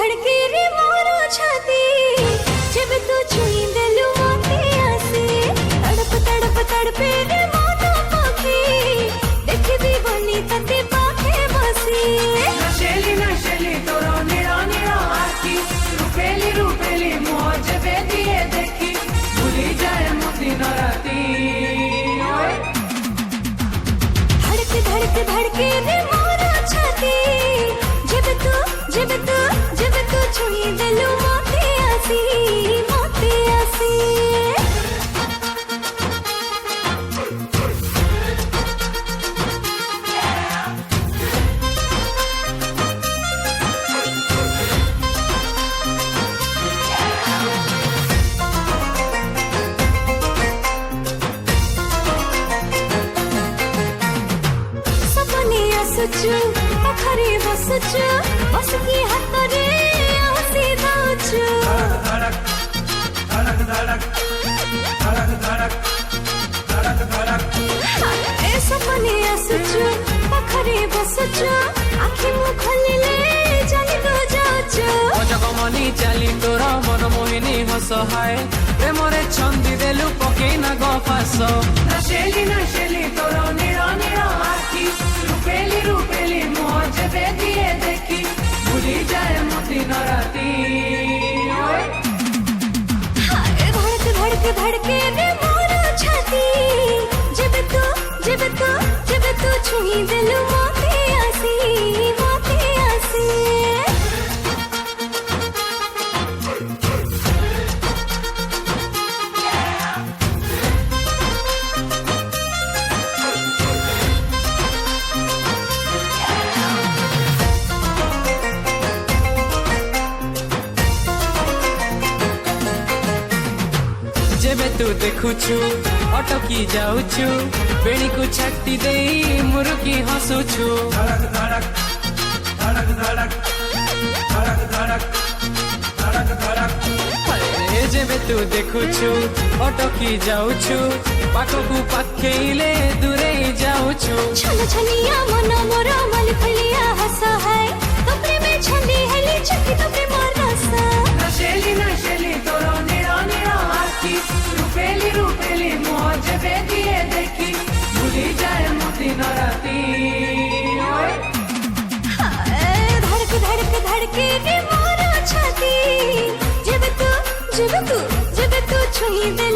धड़के रे मोरो छाती जब तू छुई दिलु मोते आसे तड़प तड़प तड़पे रे मोनो पाखे देखबी बनी तते पाखे बसी नशेली तोरो नीरा नीरा आखी रूपेली रूपेली मोह जबे दिए देखी भूली जाए मोती न राती धड़के धड़के रे मोरो छाती जब तू छुई दिलु मोते आसी मोते आसी। सपने आसुचु पाखरे बसुचु बसकी हाथ रे आसी दाउचु धड़क धड़क धड़क धड़क धड़क धड़क धड़क ए सपने आसुचु पाखरे बसुचु आखि मु खोलिले चली तो जाउचु जगमनी चाली तोर मन मोहिनी हस हाय प्रेमरे छंदी देलु पके ना गफास नशेली तोर नीरा नीरा आखी रूपेली रूपेली मोह जबे दिए देखी भूली जाए मोती न राती धड़के धड़के रे मोरो छाती जब तू छुई दिलु मोते आसी मोते आसी। जेबे तू देखुछु अटकी जाउछु बेणी को छाती दे मुरुकी हसुछु धड़क धड़क धड़क धड़क धड़क धड़क धड़क धड़क जेबे तू देखुछु अटकी जाउछु पाखकु पाखेइले दूरे जाउछु छन छनिया मन मोर मल फलिया हस है तो प्रेम छंदी हेली चकी तो प्रेम रसा नशेली तोरो नीरा नीरा आखी रूपेली रूपेली मोह जबे दिए देखी भूली जाए मोती न राती धड़के रे मोरो छाती जब तू छुई दे